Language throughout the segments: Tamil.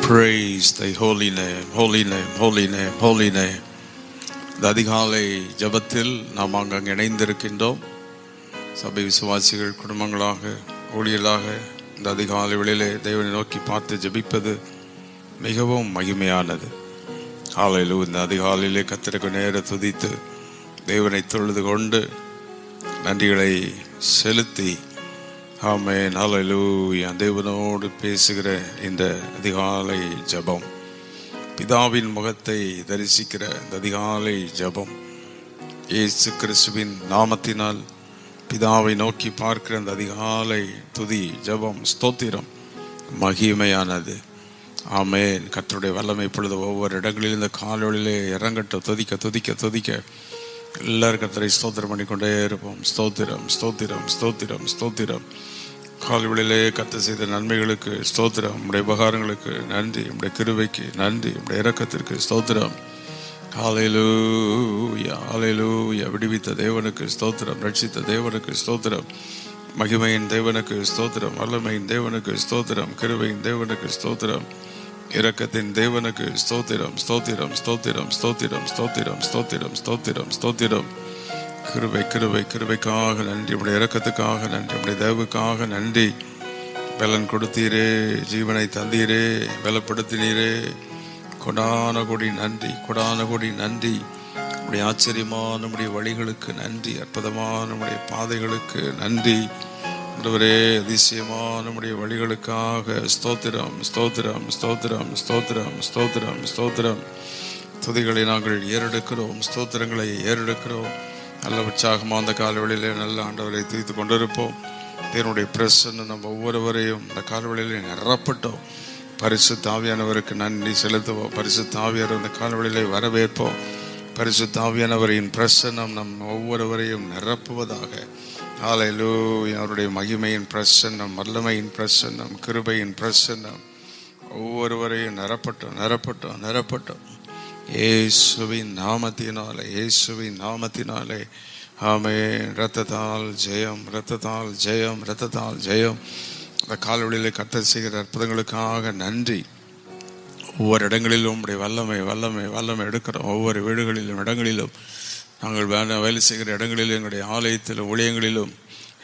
Praise thy holy name, holy name, holy name, holy name. இந்த அதிகாலை ஜபத்தில் நாம் அங்கே இணைந்திருக்கின்றோம். சபை விசுவாசிகள் குடும்பங்களாக ஊழியர்களாக இந்த அதிகாலை வேளையிலே தேவனை நோக்கி பார்த்து ஜபிப்பது மிகவும் மகிமையானது. ஹல்லேலூயா. இந்த அதிகாலையிலே கர்த்தருக்கு நேர துதித்து தேவனை தொழுது கொண்டு நன்றிகளை செலுத்தி ஆமென் ஹல்லேலூயா தேவனோடு பேசுகிற இந்த அதிகாலை ஜபம், பிதாவின் முகத்தை தரிசிக்கிற இந்த அதிகாலை ஜபம், இயேசு கிறிஸ்துவின் நாமத்தினால் பிதாவை நோக்கி பார்க்கிற அந்த அதிகாலை துதி ஜபம் ஸ்தோத்திரம் மகிமையானது. ஆமென். கர்த்தருடைய வல்லமை இப்பொழுது ஒவ்வொரு இடங்களில் இந்த காலொளியிலே இறங்கட்டும். துதிக்க துதிக்க துதிக்க எல்லாரும் கர்த்தரை ஸ்தோத்திரம் பண்ணிக்கொண்டே இருப்போம். ஸ்தோத்திரம் ஸ்தோத்திரம் ஸ்தோத்திரம் ஸ்தோத்திரம். கால்வெளியிலே கர்த்தர் செய்த நன்மைகளுக்கு ஸ்தோத்திரம், உடைய உபகாரங்களுக்கு நன்றி, உடைய கிருபைக்கு நன்றி, உடைய இரக்கத்திற்கு ஸ்தோத்திரம். ஹல்லேலூயா ஹல்லேலூயா. விடுவித்த தேவனுக்கு ஸ்தோத்திரம், ரட்சித்த தேவனுக்கு ஸ்தோத்திரம், மகிமையின் தேவனுக்கு ஸ்தோத்திரம், வல்லமையின் தேவனுக்கு ஸ்தோத்திரம், கிருபையின் தேவனுக்கு ஸ்தோத்திரம், இரக்கத்தின் தேவனுக்கு ஸ்தோத்திரம் ஸ்தோத்திரம் ஸ்தோத்திரம் ஸ்தோத்திரம் ஸ்தோத்திரம் ஸ்தோத்திரம் ஸ்தோத்திரம் ஸ்தோத்திரம். கிருபை கிருபை கிருபைக்காக நன்றி, உடைய இரக்கத்துக்காக நன்றி, உடைய தேவுக்காக நன்றி. பலன் கொடுத்தீரே, ஜீவனை தந்தீரே, பலப்படுத்தினீரே, கொடான கொடி நன்றி, கொடான கொடி நன்றி. உடைய ஆச்சரியமான நம்முடைய வழிகளுக்கு நன்றி, அற்புதமான நம்முடைய பாதைகளுக்கு நன்றி. ஆண்டவரே, அதிசயமான நம்முடைய வழிகளுக்காக ஸ்தோத்திரம் ஸ்தோத்திரம் ஸ்தோத்திரம் ஸ்தோத்திரம் ஸ்தோத்திரம் ஸ்தோத்திரம். துதிகளை நாங்கள் ஏறெடுக்கிறோம், ஸ்தோத்திரங்களை ஏறெடுக்கிறோம். நல்ல உற்சாகமாக அந்த காலவெளியிலே நல்ல ஆண்டவரை துதித்து கொண்டிருப்போம். தேவனுடைய பிரசன்னம் நம்ம ஒவ்வொருவரையும் இந்த காலவெளியிலே நிரப்பட்டோம். பரிசுத்த ஆவியானவருக்கு நன்றி செலுத்துவோம். பரிசுத்த ஆவியானவர் இந்த காலவெளியிலே வரவேற்போம். பரிசுத்த ஆவியானவரின் பிரசன்னம் நம் ஒவ்வொருவரையும் நிரப்புவதாக. ஹல்லேலூயா. அவருடைய மகிமையின் பிரசன்னம், வல்லமையின் பிரசன்னம், கிருபையின் பிரசன்னம் ஒவ்வொருவரையும் நிரப்பட்டோம் நிரப்பட்டோம் நிரப்பட்டோம். இயேசுவின் நாமத்தினாலே, இயேசுவின் நாமத்தினாலே. ஆமென். இரத்தத்தால் ஜெயம், இரத்தத்தால் ஜெயம், இரத்தத்தால் ஜெயம். அந்த காலவெளியிலே கர்த்தர் செய்கிற அற்புதங்களுக்காக நன்றி. ஒவ்வொரு இடங்களிலும் உடைய வல்லமை வல்லமை வல்லமை எடுக்கிறோம். ஒவ்வொரு வீடுகளிலும் இடங்களிலும் நாங்கள் வேலை செய்கிற இடங்களிலும் எங்களுடைய ஆலயத்திலும் ஊழியங்களிலும்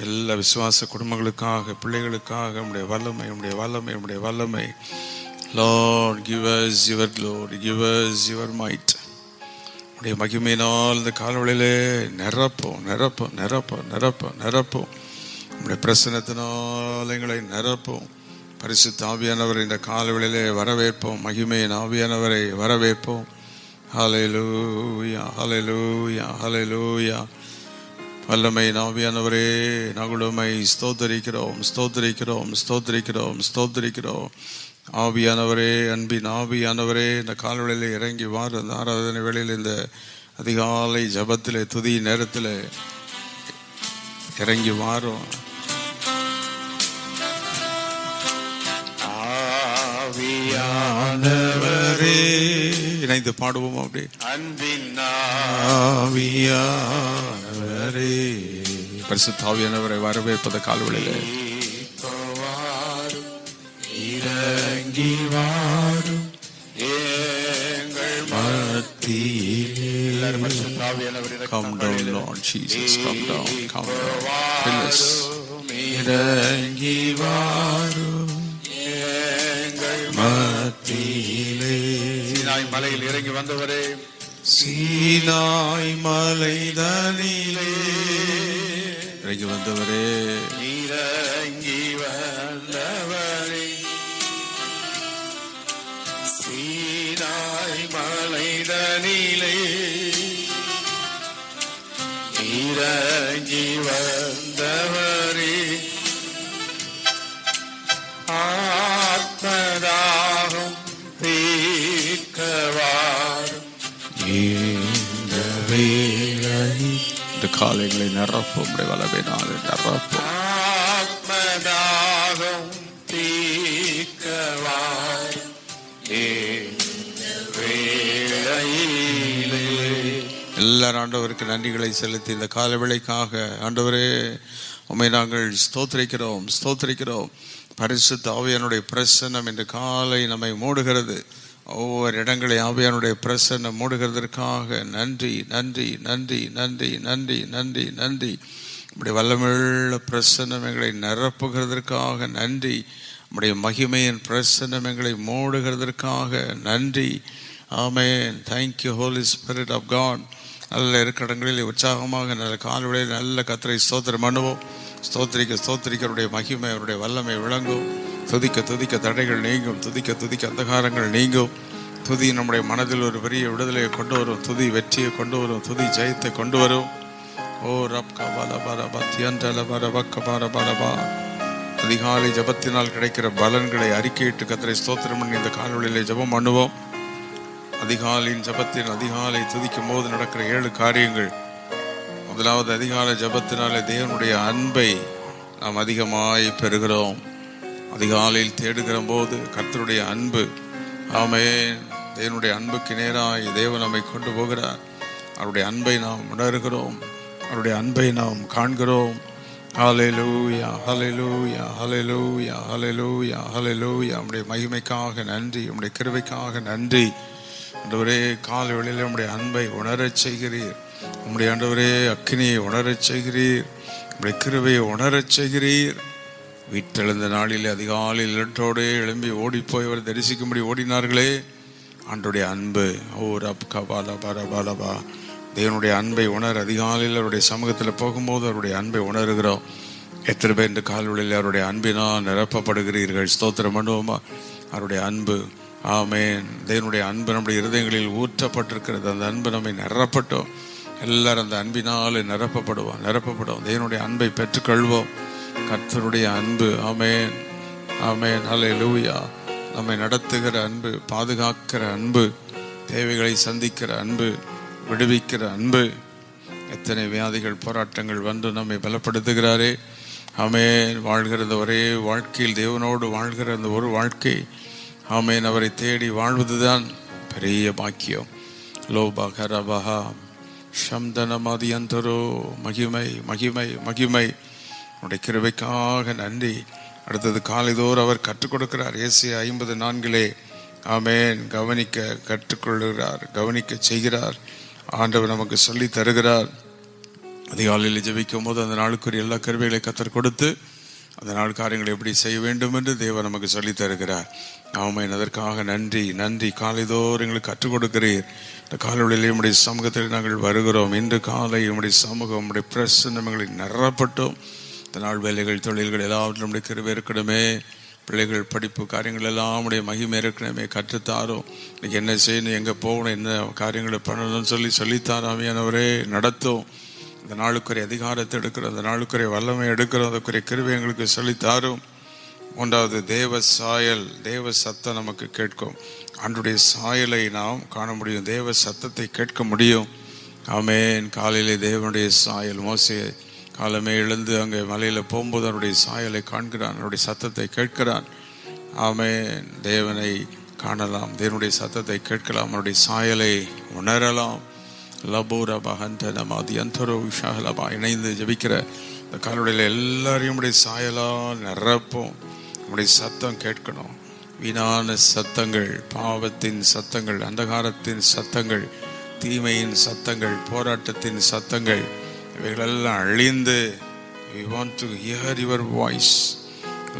எல்லா விசுவாச குடும்பங்களுக்காக பிள்ளைகளுக்காக உடைய வல்லமை உடைய வல்லமை உடைய வல்லமை. Lord, give us your glory, give us your might. உடைய மகிமையினால் இந்த காலவெளியிலே நிரப்போம் நிரப்போம் நிரப்போம் நிரப்போம் நிரப்போம். உடைய பிரசன்னத்தினால் எங்களை நிரப்போம். பரிசுத்த ஆவியானவரை இந்த காலவெளியிலே வரவேற்போம். மகிமையின் ஆவியானவரை வரவேற்போம். ஹல்லேலூயா ஹல்லேலூயா ஹல்லேலூயா. வல்லமையின் ஆவியானவரே, நாங்கள் உம்மை ஸ்தோத்திரிக்கிறோம் ஸ்தோத்திரிக்கிறோம் ஸ்தோத்திரிக்கிறோம் ஸ்தோத்திரிக்கிறோம். ஆவியானவரே, அன்பின் ஆவியானவரே, இந்த காலவெளியிலே இறங்கி வார இந்த ஆராதனை வேளையில் இந்த அதிகாலை ஜபத்திலே துதி நேரத்தில் இறங்கி வாரோம். ஆவியானவரே, இணைந்து பாடுவோம். அப்படி அன்பின் ஆவியானவரே, பரிசுத்த ஆவியானவரை வரவேற்பத கால்வெளியிலே இறங்கி வாரும் எங்கள் மத்தியிலே. Come down, Lord Jesus, come down, come down. Fill us. இறங்கி வாரும் எங்கள் மத்தியிலே. சீனாய் மலையில் இறங்கி வந்தவரே, சீனாய் மலைதனிலே இறங்கி வந்தவரே, இறங்கி வந்தவரே, சீனாய் மலைதனிலே இறங்கி வந்தவரே, ஆத்மதாகம் தீர்க்கவாரும் இந்த வேளை. இந்த காலைகளை நிரப்பும் உடைய வல்லமையினாலே நிரப்பும். ஆத்மதாகம் தீர்க்கவாரும் இந்த வேளையிலே. எல்லாரும் ஆண்டவருக்கு நன்றிகளை செலுத்தி இந்த கால வேளைக்காக ஆண்டவரே உம்மை நாங்கள் ஸ்தோத்திரிக்கிறோம் ஸ்தோத்திரிக்கிறோம். பரிசுத்த ஆவியானுடைய பிரசன்னம் இன்று காலை நம்மை மூடுகிறது. ஒவ்வொரு இடங்களை ஆவியானுடைய பிரசன்னம் மூடுகிறதற்காக நன்றி நன்றி நன்றி நன்றி நன்றி நன்றி நன்றி. நம்முடைய வல்லமையுள்ள பிரசன்னம் எங்களை நிரப்புகிறதற்காக நன்றி. நம்முடைய மகிமையின் பிரசன்னம் எங்களை மூடுகிறதற்காக நன்றி. Amen. Thank you holy spirit of God. நல்ல இருக்கிற இடங்களில் உற்சாகமாக நல்ல கால்வழியில் நல்ல கர்த்தரை ஸ்தோத்திரம் பண்ணுவோம். ஸ்தோத்திரிக்க ஸ்தோத்திரிக்க அவருடைய மகிமை அவருடைய வல்லமை விளங்கும். துதிக்க துதிக்க தடைகள் நீங்கும். துதிக்க துதிக்க அந்தகாரங்கள் நீங்கும். துதி நம்முடைய மனதில் ஒரு பெரிய விடுதலையை கொண்டு வரும். துதி வெற்றியை கொண்டு வரும். துதி ஜெயத்தை கொண்டு வரும். ஓ ரப் கபாலபரபா தியண்டலபரபக்கபாரபரபா. அதிகாலை ஜபத்தினால் கிடைக்கிற பலன்களை அறிக்கையிட்டு கர்த்தரை ஸ்தோத்திரம் பண்ணி இந்த கால்வழியிலே ஜபம் பண்ணுவோம். அதிகாலையின் ஜபத்தில் அதிகாலை துதிக்கும் போது நடக்கிற 7 காரியங்கள். முதலாவது, அதிகாலை ஜபத்தினாலே தேவனுடைய அன்பை நாம் அதிகமாய் பெறுகிறோம். அதிகாலையில் தேடுகிற போது கர்த்தருடைய அன்பு, ஆமென், தேவனுடைய அன்புக்கு நேராய் தேவன் நம்மை கொண்டு போகிறார். அவருடைய அன்பை நாம் உணர்கிறோம். அவருடைய அன்பை நாம் காண்கிறோம். ஹல்லேலூயா ஹல்லேலூயா ஹல்லேலூயா ஹல்லேலூயா ஹல்லேலூயா. நம்முடைய மகிமைக்காக நன்றி. நம்முடைய கிருபைக்காக நன்றி. ஆண்டவரே, காலை வேளையில் நம்முடைய அன்பை உணரச் செய்கிறீர். நம்முடைய ஆண்டவரே, அக்கினியை உணரச் செய்கிறீர். நம்முடைய கிருபையை உணரச் செய்கிறீர். வீட்டெழுந்த நாளில் அதிகாலையில் இரட்டோடு எழும்பி ஓடிப்போய் தரிசிக்கும்படி ஓடினார்களே, ஆண்டோடைய அன்பு. ஓ ரப் கபால பரபாலபா. தேவனுடைய அன்பை உணர அதிகாலையில் அவருடைய சமூகத்தில் போகும்போது அவருடைய அன்பை உணர்கிறோம். எத்தனை பேர் இந்த கால்வழியில் அவருடைய அன்பினால் நிரப்பப்படுகிறீர்கள்? ஸ்தோத்திரம் பண்ணுவோமா? அவருடைய அன்பு, ஆமென். தேவனுடைய அன்பு நம்முடைய இருதயங்களில் ஊற்றப்பட்டிருக்கிறது. அந்த அன்பு நம்மை நிரப்பட்டோம். எல்லாரும் அந்த அன்பினால் நிரப்பப்படுவோம். தேவனுடைய அன்பை பெற்றுக்கொள்வோம். கர்த்தருடைய அன்பு, ஆமென் ஆமென் ஹல்லேலூயா. நம்மை நடத்துகிற அன்பு, பாதுகாக்கிற அன்பு, தேவைகளை சந்திக்கிற அன்பு, விடுவிக்கிற அன்பு. எத்தனை வியாதிகள் போராட்டங்கள் வந்து நம்மை பலப்படுத்துகிறாரே, ஆமென். வாழ்கிறது ஒரே வாழ்க்கையில் தேவனோடு வாழ்கிற அந்த ஒரு வாழ்க்கை, ஆமென். அவரை தேடி வாழ்வதுதான் பெரிய பாக்கியம். லோபா கரபஹா சம்தனமாதியந்தரோ. மகிமை மகிமை மகிமை. உடைய கிருபைக்காக நன்றி. அடுத்தது, காலைதோறும் அவர் கற்றுக் கொடுக்கிறார். ஏசாயா 54, ஆமென், கவனிக்க கற்றுக்கொள்கிறார், கவனிக்க செய்கிறார். ஆண்டவர் நமக்கு சொல்லி தருகிறார். அதிகாலையில் ஜெபிக்கும் போது அந்த நாளுக்குரிய எல்லா கிருபைகளை கர்த்தர் கொடுத்து அந்த நாள் காரியங்களை எப்படி செய்ய வேண்டும் என்று தேவன் நமக்கு சொல்லி தருகிறார். ஆமென். அதற்காக நன்றி நன்றி. காலைதோறும் எங்களுக்கு கற்றுக் கொடுக்கிறீர். இந்த காலையில் நம்முடைய சமூகத்தில் நாங்கள் வருகிறோம். இன்று காலை நம்முடைய சமூகம், நம்முடைய பிரசன்னங்களை நிரப்பட்டோம். இந்த நாள் வேலைகள், தொழில்கள் எல்லாவற்றும் நம்முடைய கிருபை இருக்கணுமே. பிள்ளைகள் படிப்பு காரியங்கள் எல்லாம் நம்முடைய மகிமை இருக்கணுமே. கற்றுத்தாரோம். இன்னைக்கு என்ன செய்யணும், எங்கே போகணும், என்ன காரியங்களை பண்ணணும்னு சொல்லித்தாராமையானவரே நடத்தும். அந்த நாளுக்குரிய அதிகாரத்தை எடுக்கிறோம், அந்த நாளுக்குரிய வல்லமை எடுக்கிறோம், அதுக்குரிய கிருபை எங்களுக்கு சொல்லித்தாரும். மூன்றாவது, தேவ சாயல், தேவ சத்தம் நமக்கு கேட்கும். ஆண்டுடைய சாயலை நாம் காண முடியும், தேவ சத்தத்தை கேட்க முடியும். ஆமென். காலையிலே தேவனுடைய சாயல். மோசே காலமே எழுந்து அங்கே மலையில் போகும்போது அவருடைய சாயலை காண்கிறான், அவருடைய சத்தத்தை கேட்கிறான். ஆமென். தேவனை காணலாம், தேவனுடைய சத்தத்தை கேட்கலாம், அவருடைய சாயலை உணரலாம். இணைந்து ஜபிக்கிற இந்த காலவெளியில் எல்லாரையும் நம்முடைய சாயலால் நிரப்பும். நம்முடைய சத்தம் கேட்கணும். வீணான சத்தங்கள், பாவத்தின் சத்தங்கள், அந்தகாரத்தின் சத்தங்கள், தீமையின் சத்தங்கள், போராட்டத்தின் சத்தங்கள், இவைகளெல்லாம் அழிந்து we want to hear your voice.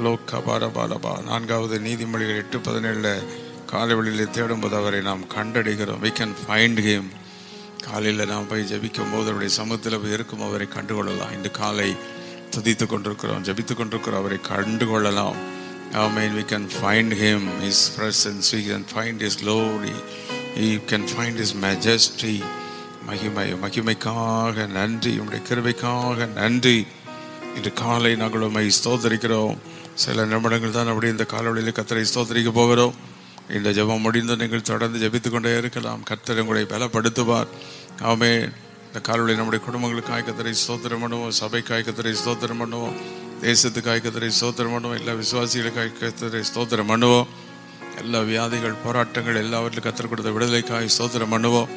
லோகபாரபாலபா. 4வது நீதிமொழிகள் 8:17 காலைவெளியில் தேடும்போது அவரை நாம் கண்டடைகிறோம். we can find him. காலையில் நாம் போய் ஜபிக்கும் போது அவருடைய சமூகத்தில் போய் இருக்கும் அவரை கண்டுகொள்ளலாம். இந்த காலை துதித்து கொண்டிருக்கிறோம், ஜபித்து கொண்டிருக்கிறோம், அவரை கண்டுகொள்ளலாம். Amen. We can find him, his presence, we can find his glory, we can find his majesty. மகிமை, மகிமைக்காக நன்றி, உம்முடைய கிருபைக்காக நன்றி. இன்று காலை நாங்கள் உம்மை ஸ்தோத்தரிக்கிறோம். சில நிமிடங்கள் தான் அப்படி இந்த காலவெளியில் கர்த்தரை ஸ்தோத்தரிக்க போகிறோம். இந்த ஜெபம் முடிந்து நீங்கள் தொடர்ந்து ஜெபித்துக் கொண்டே இருக்கலாம். கர்த்தர் உங்களை பலப்படுத்துவார். ஆமென். இந்த காலவெளியில் நம்முடைய குடும்பங்களுக்காய் கர்த்தரை ஸ்தோத்திரம் பண்ணுவோம், சபைக்காய் கர்த்தரை ஸ்தோத்திரம் பண்ணுவோம், தேசத்துக்காய் கர்த்தரை ஸ்தோத்திரம் பண்ணுவோம், எல்லா விசுவாசிகளுக்காய் கர்த்தரை ஸ்தோத்திரம் பண்ணுவோம். எல்லா வியாதிகள், போராட்டங்கள் எல்லாவற்றிலும் கர்த்தர் கொடுத்த விடுதலைக்காய் ஸ்தோத்திரம் பண்ணுவோம்.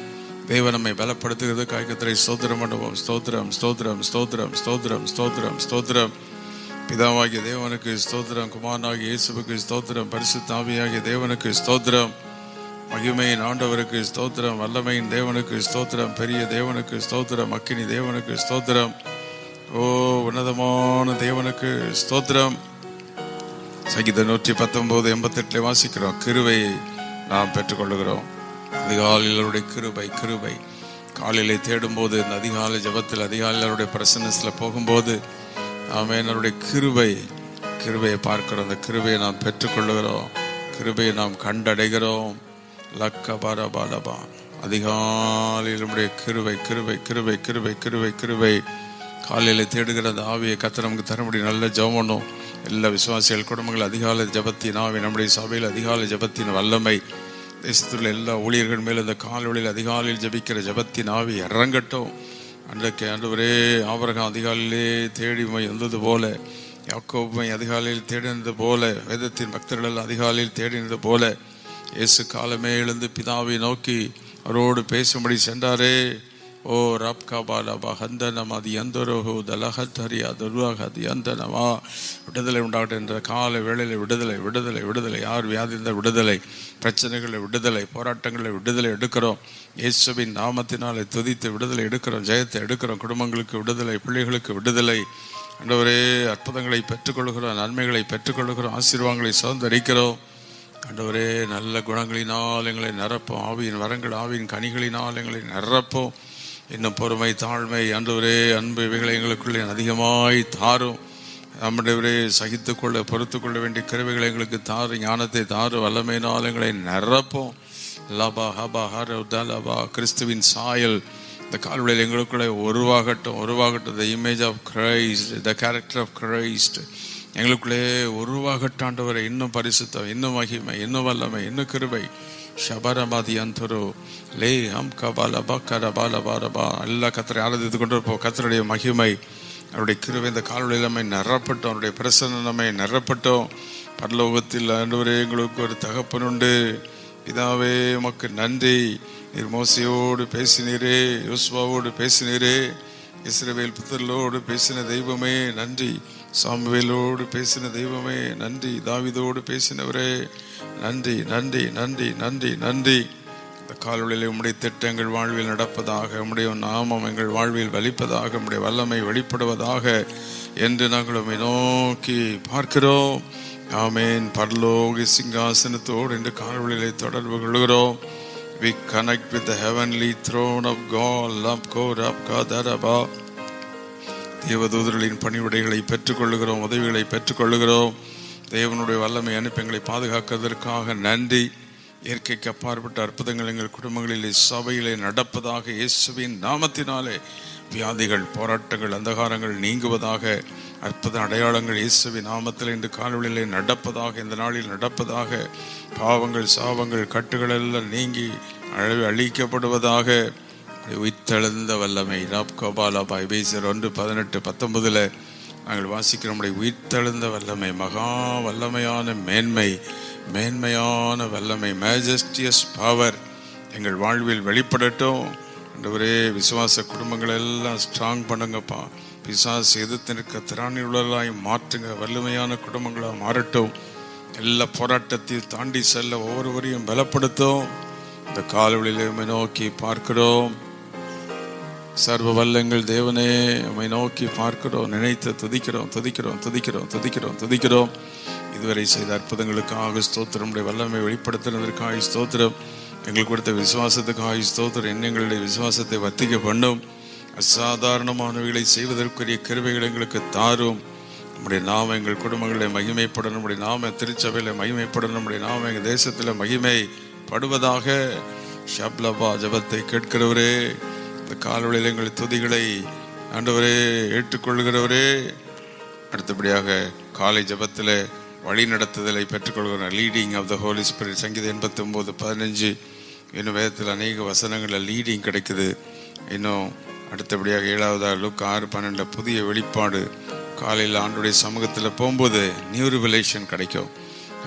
தேவன் நம்மை பலப்படுத்துகிறது. கர்த்தரை ஸ்தோத்திரம் பண்ணுவோம். ஸ்தோத்திரம் ஸ்தோத்திரம் ஸ்தோத்திரம் ஸ்தோத்திரம் ஸ்தோத்திரம் ஸ்தோத்திரம். பிதாவாகிய தேவனுக்கு ஸ்தோத்திரம், குமாரனாகிய இயேசுவுக்கு ஸ்தோத்திரம், பரிசுத்த ஆவியாகிய தேவனுக்கு ஸ்தோத்திரம், மகிமையின் ஆண்டவருக்கு ஸ்தோத்திரம், வல்லமையின் தேவனுக்கு ஸ்தோத்திரம், பெரிய தேவனுக்கு ஸ்தோத்திரம், அக்கினி தேவனுக்கு ஸ்தோத்திரம், ஓ உன்னதமான தேவனுக்கு ஸ்தோத்திரம். சங்கீதம் 119:88 வாசிக்கிறோம். கிருபையை நாம் பெற்றுக்கொள்ளுகிறோம். அதிகாலையில் அவருடைய கிருபை கிருபை காலையிலே தேடும்போது, இந்த அதிகாலை ஜபத்தில், அதிகாலையில் அவருடைய பிரசன்னஸில் போகும்போது ஆமென், அவருடைய கிருபையை பார்க்கிறோம். அந்த கிருபையை நாம் பெற்றுக்கொள்ளுகிறோம். கிருபையை நாம் கண்டடைகிறோம். லக்க பாரபாலபா. அதிகாலையில் நம்முடைய கிருபை கிருபை கிருபை கிருபை கிருபை கிருபை காலையில் தேடுகிற அந்த ஆவியை கர்த்தர் நமக்கு தரும்படி நல்ல ஜெபம் பண்ணும். எல்லா விசுவாசிகள் குடும்பங்கள் அதிகாலை ஜபத்தின் ஆவி, நம்முடைய சபையில் அதிகாலை ஜபத்தின் வல்லமை, தேசத்தில் எல்லா ஊழியர்கள் மேல் இந்த காலவெளியில் அதிகாலையில் ஜபிக்கிற ஜபத்தின் ஆவி இறங்கட்டும். அன்றைக்கு ஆண்டவரே ஆபிரகாம் அதிகாலையிலே தேடி வந்தது போல, யாக்கோபு அதிகாலையில் தேடினது போல, வேதத்தின் பக்தர்கள் அதிகாலையில் தேடினது போல, இயேசு காலமே எழுந்து பிதாவை நோக்கி அவரோடு பேசும்படி சென்றாரே. ஓ ரப்கா பாலபா ஹந்தனம் அது எந்தரோஹோ தலஹத்தரியா துர்வாகது எந்தனமா. விடுதலை உண்டாகட்டும் என்ற கால வேளையில் விடுதலை விடுதலை விடுதலை. யார் வியாதி இருந்தால் விடுதலை, பிரச்சனைகளை விடுதலை, போராட்டங்களை விடுதலை எடுக்கிறோம். இயேசுவின் நாமத்தினாலே துதித்து விடுதலை எடுக்கிறோம், ஜெயத்தை எடுக்கிறோம். குடும்பங்களுக்கு விடுதலை, பிள்ளைகளுக்கு விடுதலை. ஆண்டவரே அற்புதங்களை பெற்றுக்கொள்கிறோம், நன்மைகளை பெற்றுக்கொள்கிறோம், ஆசீர்வாதங்களை சுதந்தரிக்கிறோம். ஆண்டவரே நல்ல குணங்களினால் எங்களை நிரப்போம். ஆவியின் வரங்கள், ஆவியின் கனிகளினால் எங்களை நிரப்போம். இன்னும் பொறுமை, தாழ்மை, ஆண்டவரே அன்பு, இவைகளை எங்களுக்குள்ளே அதிகமாய் தாரும். நம்முடைய சகித்துக்கொள்ள, பொறுத்து கொள்ள வேண்டிய கிருபைகளை எங்களுக்கு தாரு, ஞானத்தை தாரு, வல்லமையினால் எங்களை நிரப்போம். லபா ஹபா ஹரபா. கிறிஸ்துவின் சாயல் இந்த கால்வெளியில் எங்களுக்குள்ளே உருவாகட்டும். The image of Christ, the character of Christ எங்களுக்குள்ளே உருவாகட்டும். ஆண்டவரை இன்னும் பரிசுத்தம், இன்னும் மகிமை, இன்னும் வல்லமை, இன்னும் கிருபை. ஷபரபாதி அந்தரோ லே ஹம் கபாலபா கரபாலபாரபா. எல்லா கத்தரை ஆராதித்து கொண்டு இருப்போம். கத்தருடைய மகிமை, அவருடைய கிருபை இந்த கால்வெளியில் நம்மை நிரப்பட்டோம். அவருடைய பிரசன்னம் நம்மை நிரப்பட்டோம். பரலோகத்தில் ஆண்டவரே எங்களுக்கு ஒரு தகப்பன் உண்டு. பிதாவே உமக்கு நன்றி. நீர் மோசையோடு பேசினீரே, யோசுவாவோடு பேசினீரே, இஸ்ரவேல் புத்தர்களோடு பேசின தெய்வமே நன்றி. சாமுவேலோடு பேசின தெய்வமே நன்றி. தாவீதோடு பேசினவரே நன்றி நன்றி நன்றி நன்றி நன்றி. இந்த காலவெளியில் உம்முடைய திட்டங்கள் வாழ்வில் நடப்பதாக, உம்முடைய நாமம் எங்கள் வாழ்வில் வலிப்பதாக, உம்முடைய வல்லமை வெளிப்படுவதாக என்று நாங்கள் உம்மை நோக்கி பார்க்கிறோம். ஆமேன். பரலோக சிங்காசனத்தோடு இந்த காலவெளியிலே தொடர்பு கொள்கிறோம். We connect with the heavenly throne of God. தேவதூதர்களின் பணிவிடைகளை பெற்றுக்கொள்ளுகிறோம், உதவிகளை பெற்றுக்கொள்ளுகிறோம். தேவனுடைய வல்லமை அனுப்பி எங்களை பாதுகாக்கிறதற்காக நன்றி. இயற்கைக்கு அப்பாற்பட்ட அற்புதங்கள் எங்கள் குடும்பங்களிலே, சபையிலே நடப்பதாக. இயேசுவின் நாமத்தினாலே வியாதிகள், போராட்டங்கள், அந்தகாரங்கள் நீங்குவதாக. அற்புத அடையாளங்கள் இயேசுவின் நாமத்தில் இன்று காலவெளியிலே நடப்பதாக, இந்த நாளில் நடப்பதாக. பாவங்கள், சாபங்கள், கட்டுகள் எல்லாம் நீங்கி அழிக்கப்படுவதாக. உயிர்த்தெழுந்த வல்லமை ராப்கபாலாபாய் பேசர் 1:18-19 நாங்கள் வாசிக்கிற நம்முடைய உயிர்த்தெழுந்த வல்லமை, மகா வல்லமையான மேன்மையான வல்லமை, மேஜஸ்டியஸ் பவர் எங்கள் வாழ்வில் வெளிப்படட்டும். ஆண்டவரே விசுவாச குடும்பங்கள் எல்லாம் ஸ்ட்ராங் பண்ணுங்கப்பா. பிசாசு எதிர்த்து நிற்க திராணியுள்ளதாய் மாற்றுங்க. வல்லமையான குடும்பங்களாக மாறட்டும். எல்லா போராட்டத்தையும் தாண்டி செல்ல ஒவ்வொருவரையும் பலப்படுத்தும். இந்த காலவெளியிலே உம்மை நோக்கி பார்க்கிறோம். சர்வ வல்லங்கள் தேவனே உம்மை நோக்கி பார்க்கிறோம். நினைத்து துதிக்கிறோம் துதிக்கிறோம் துதிக்கிறோம் துதிக்கிறோம் துதிக்கிறோம். இதுவரை செய்த அற்புதங்களுக்காக ஸ்தோத்திரம். வல்லமை வெளிப்படுத்தினதற்காக ஸ்தோத்திரம். எங்களுக்கு கொடுத்த விசுவாசத்துக்காக ஸ்தோத்திரம். எங்களுடைய விசுவாசத்தை வர்த்திக்க பண்ணும். அசாதாரணமானவைகளை செய்வதற்குரிய கிருபைகள் எங்களுக்கு தாரும். நம்முடைய நாம எங்கள் குடும்பங்களில் மகிமைப்படணும். நம்முடைய நாம திருச்சபையில் மகிமைப்படணும். நம்முடைய நாம எங்கள் தேசத்தில் மகிமைப்படுவதாக. ஷப்லபா ஜபத்தை கேட்கிறவரே, இந்த காலவெளியில் எங்கள் துதிகளை ஆண்டவரே ஏற்றுக்கொள்கிறவரே. அடுத்தபடியாக காலை ஜபத்தில் வழி நடத்துதலை பெற்றுக்கொள்கிற leading of the holy spirit. சங்கீதம் 89:15. இன்னும் வேதத்தில் அநேக வசனங்களில் லீடிங் கிடைக்குது. இன்னும் அடுத்தபடியாக 7வது லூக்கா 6:12 புதிய வெளிப்பாடு. காலையில் ஆண்டுடைய சமூகத்தில் போகும்போது நியூ ரிவலேஷன் கிடைக்கும்.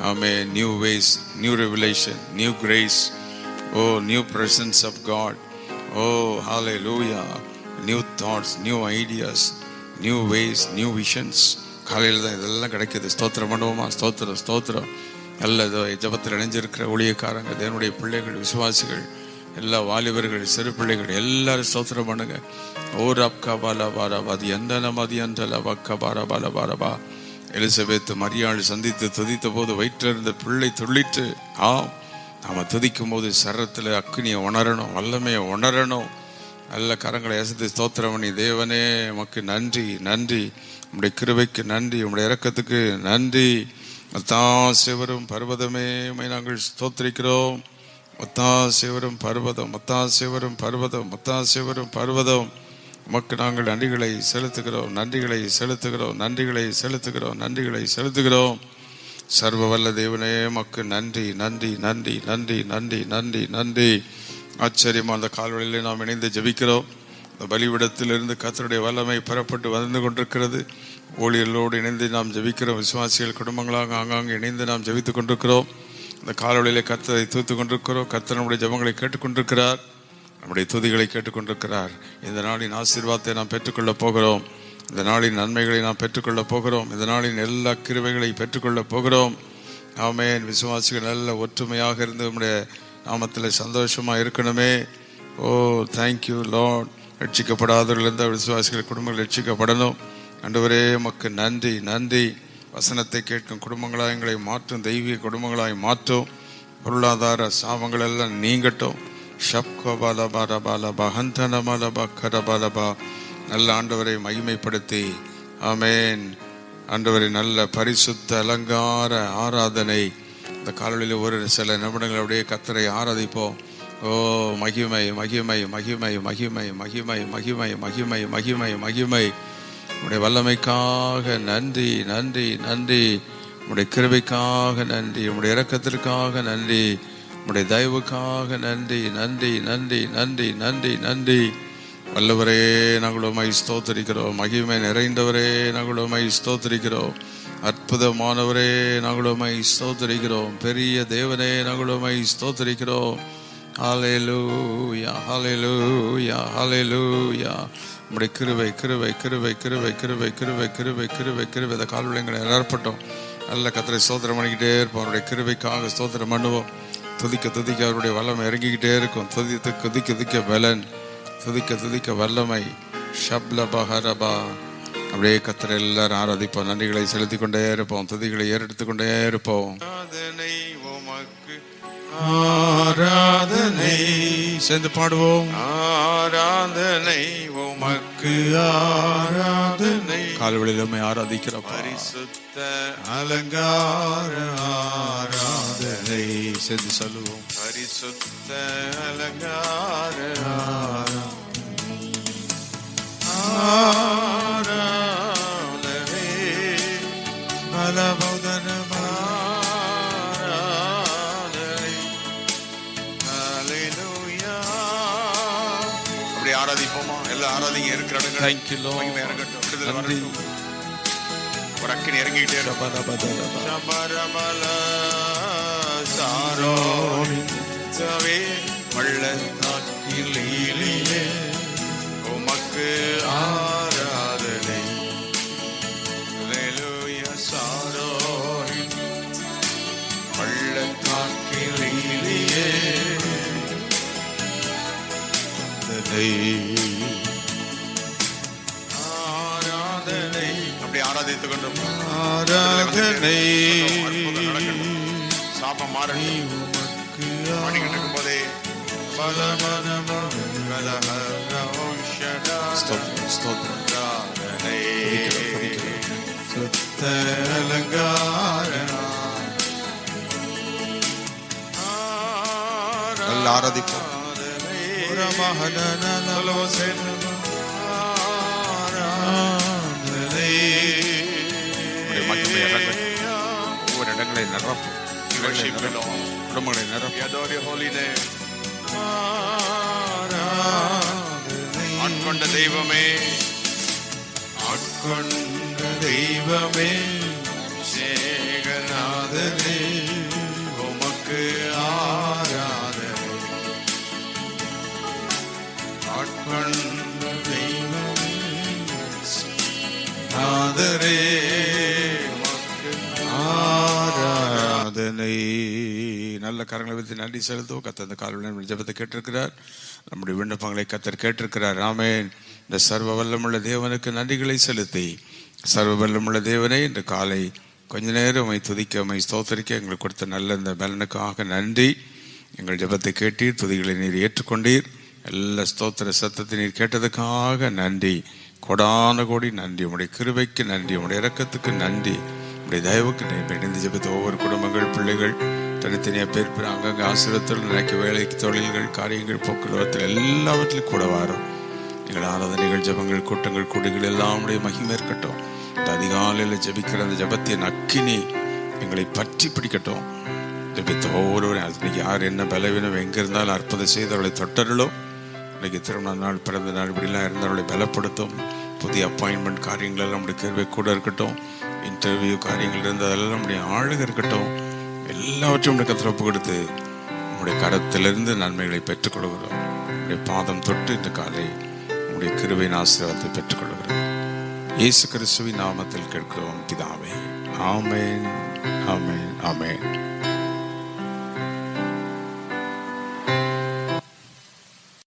ஆமே, new ways, new revelation, new grace, oh new presence of God. Oh oh hallelujah. New thoughts, new ideas, new ways, new visions. காலையில் தான் இதெல்லாம் கிடைக்கிது. ஸ்தோத்திரம் பண்ணுவோமா? ஸ்தோத்திரம் ஸ்தோத்திரம். நல்ல ஜபத்தில் இணைஞ்சிருக்கிற ஊழியக்காரங்க, தேவனுடைய பிள்ளைகள், விசுவாசிகள், எல்லா வாலிபர்கள், சிறு பிள்ளைகள் எல்லாரும் ஸ்தோத்திரம் பண்ணுங்க. ஓர் அப்கா பாலா பாரபா அது எந்த நமதி அந்தல வக்கா பாரபால பாரபா. எலிசபெத் மரியாள் சந்தித்து துதித்த போது வயிற்றிலிருந்த பிள்ளை துள்ளிட்டு. ஆம், நாம் துதிக்கும் போது சரத்தில் அக்னியை உணரணும், வல்லமையை உணரணும். நல்ல கரங்களை அசைத்து ஸ்தோத்திரம் பண்ணி, தேவனே உமக்கு நன்றி நன்றி, உம்முடைய கிருபைக்கு நன்றி, உம்முடைய இரக்கத்துக்கு நன்றி. மத்தாசேவரும் பர்வதமே நாங்கள் ஸ்தோத்திரிக்கிறோம். மத்தாசேவரும் பர்வதம், மத்தாசேவரும் பர்வதம், மத்தாசேவரும் பர்வதம். உமக்கு நாங்கள் நன்றிகளை செலுத்துகிறோம், நன்றிகளை செலுத்துகிறோம், நன்றிகளை செலுத்துகிறோம், நன்றிகளை செலுத்துகிறோம். சர்வ வல்ல தேவனே உமக்கு நன்றி நன்றி நன்றி நன்றி நன்றி நன்றி நன்றி. ஆச்சரியமா அந்த கால்வழியிலே நாம் இணைந்து ஜெபிக்கிறோம். அந்த பலிவிடத்திலிருந்து கர்த்தருடைய வல்லமை பெறப்பட்டு வந்து கொண்டிருக்கிறது. ஊழியர்களோடு இணைந்து நாம் ஜெபிக்கிறோம். விசுவாசிகள் குடும்பங்களாக ஆங்காங்கே இணைந்து நாம் ஜெபித்து கொண்டிருக்கிறோம். அந்த கால்வழியிலே கர்த்தரை தூத்து கொண்டிருக்கிறோம். கர்த்தர் நம்முடைய ஜெபங்களை கேட்டுக்கொண்டிருக்கிறார், நம்முடைய துதிகளை கேட்டுக்கொண்டிருக்கிறார். இந்த நாளின் ஆசீர்வாதத்தை நாம் பெற்றுக்கொள்ளப் போகிறோம். இந்த நாளின் நன்மைகளை நாம் பெற்றுக்கொள்ளப் போகிறோம். இந்த நாளின் எல்லா கிருபைகளை பெற்றுக்கொள்ளப் போகிறோம். ஆமென். விசுவாசிகள் நல்ல ஒற்றுமையாக இருந்து நம்முடைய நாமத்தில் சந்தோஷமாக இருக்கணுமே. ஓ தேங்க்யூ லார்ட். ரட்சிக்கப்படாதவர்கள் இருந்த விசுவாசிகள் குடும்பங்கள் ரட்சிக்கப்படணும். ஆண்டவரே உமக்கு நன்றி நன்றி. வசனத்தை கேட்கும் குடும்பங்களாக எங்களை மாற்றும், தெய்வீக குடும்பங்களாய் மாற்றும். பொருளாதார சாபங்கள் எல்லாம் நீங்கட்டும். ஷப்கபாலபாலபாலபா ஹந்தனமலபா கரபாலபா. நல்ல ஆண்டவரை மகிமைப்படுத்தி, ஆமேன். ஆண்டவரை நல்ல பரிசுத்த அலங்கார ஆராதனை. இந்த காலையில் ஒரு சில நிமிடங்கள் அப்படியே கர்த்தரை ஆராதிப்போம். ஓ மகிமை மகிமை மகிமை மகிமை மகிமை மகிமை மகிமை மகிமை மகிமை. உம்முடைய வல்லமைக்காக நன்றி நன்றி நன்றி. உம்முடைய கிருபைக்காக நன்றி, உம்முடைய இரக்கத்திற்காக நன்றி, உம்முடைய தயவுக்காக நன்றி நன்றி நன்றி நன்றி நன்றி நன்றி. வல்லவரே நாங்கள் உம்மை ஸ்தோத்திரிக்கிறோம். மகிமை நிறைந்தவரே நாங்கள் உம்மை ஸ்தோத்திரிக்கிறோம். அற்புதமானவரே நாங்கள் உம்மை ஸ்தோத்திரிக்கிறோம். பெரிய தேவனே நாங்கள் உம்மை ஸ்தோத்திரிக்கிறோம். ஹல்லேலூயா ஹல்லேலூயா ஹல்லேலூயா. நம்முடைய கிருபை கிருபை கிருபை கிருபை கிருபை கிருபை கிருபை கிருபை கிருபை. இந்த கால்வழிகளை நிரப்பட்டோம். நல்ல கர்த்தரை ஸ்தோத்திரம் பண்ணிக்கிட்டே இருப்போம். அவருடைய கிருபைக்காக ஸ்தோத்திரம் பண்ணுவோம். துதிக்க துதிக்க அவருடைய வல்லமை இறங்கிக்கிட்டே இருக்கும். துதித்து துதிக்க துதிக்க பலன், துதிக்க துதிக்க வல்லமை. ஷப்லபஹரபா. அப்படியே கர்த்தரை எல்லாரும் ஆராதிப்போம். நன்றிகளை செலுத்தி கொண்டே இருப்போம். துதிகளை ஏறெடுத்து கொண்டே இருப்போம். ஆராதனை உமக்கு ஆராதனை. சேர்ந்து பாடுவோம். ஆராதனை உமக்கு ஆராதனை. கால்வழியிலுமே ஆராதிக்கிற பரிசுத்த அலங்கார ஆராதனை. சேர்ந்து சொல்லுவோம். பரிசுத்த அலங்கார ஆராதனை. பலபோதனமா ஆராதிப்போமா? எல்லாம் ஆராதிங்க. இருக்கிற இடங்கள் தேங்க்யூ லார்ட். இறங்கட்டும், விடுதலை வரட்டும். ஒரு அக்கினி இறங்கிட்டே சாரோவே பள்ளத்தாக்கிலே உமக்கு ஆராதனை. ஹல்லேலூயா. சாரோவின் பள்ளத்தாக்கிலே ஆராதனை. அப்படி ஆராதித்துக் கொண்டு ஆராதனை. சாபம் மாறி பாடிக்கிட்டு இருக்கும் போதே சுத்த அலங்கார நல்ல ஆராதிப்போம். ஒவ்வொரு இடங்களை நிரப்பும். குடும்பங்களை நிரப்பும். ஆட்கொண்ட தெய்வமே, ஆட்கொண்ட தெய்வமே, சேகநாதனே உமக்கு ஆராதனை. நல்ல கரங்களை வைத்து நன்றி செலுத்துவோம். கர்த்தர் இந்த காலையில் ஜெபத்தை கேட்டிருக்கிறார். நம்முடைய விண்ணப்பங்களை கர்த்தர் கேட்டிருக்கிறார். ஆமென். இந்த சர்வ வல்லமுள்ள தேவனுக்கு நன்றிகளை செலுத்தி, சர்வ வல்லமுள்ள தேவனே, இந்த காலை கொஞ்ச நேரம் உம்மை துதிக்க, உம்மை ஸ்தோத்தரிக்க எங்களுக்கு கொடுத்த நல்ல இந்த பலனுக்காக நன்றி. எங்கள் ஜெபத்தை கேட்டீர், துதிகளை நீர் ஏற்றுக்கொண்டீர், எல்லா ஸ்தோத்திர சத்தத்தை நீர் கேட்டதுக்காக நன்றி. கொடான கோடி நன்றி. உம்முடைய கிருபைக்கு நன்றி, உம்முடைய இரக்கத்துக்கு நன்றி, உம்முடைய தயவுக்கு நன்றி. இந்த ஜெபத்தை ஒவ்வொரு குடும்பங்கள், பிள்ளைகள் தனித்தனியாக பேர் அங்கங்கே ஆசீர்வாதத்தில் நினைக்க வேலைக்கு, தொழில்கள், காரியங்கள், போக்குவரத்தில் எல்லாவற்றிலும் கூட வரும். எங்கள் ஆராதனைகள், ஜெபங்கள், கூட்டங்கள், கூடுகள் எல்லாம் உடைய மகிமை இருக்கட்டும். இந்த அதிகாலையில் ஜெபிக்கிற அந்த ஜெபத்தின் அக்கினி எங்களை பற்றி பிடிக்கட்டும். ஜெபித்த ஒவ்வொருவரும் இன்னைக்கு யார் என்ன பலவீனம் எங்கே இருந்தாலும் அற்புதம் செய்து அவளை தொட்டருளும். இன்னைக்கு திருமண நாள், பிறந்த நாள், இப்படிலாம் இருந்தவளை பலப்படுத்தும். புதிய அப்பாயின்மெண்ட் காரியங்கள் எல்லாம் நம்முடைய கேள்வி கூட இருக்கட்டும். இன்டர்வியூ காரியங்கள் இருந்ததெல்லாம் நம்முடைய ஆளுக இருக்கட்டும். எல்லாவற்றையும் நம்முடைய கருத்தில் ஒப்பு கொடுத்து நம்முடைய கரத்திலிருந்து நன்மைகளை பெற்றுக்கொள்கிறோம். நம்முடைய பாதம் தொட்டு இந்த காலை நம்முடைய கிருபையின் ஆசீர்வாதத்தை பெற்றுக்கொள்கிறோம். இயேசு கிறிஸ்துவின் நாமத்தில் கேட்கிறோம் பிதாவே. ஆமென், ஆமென், ஆமென்.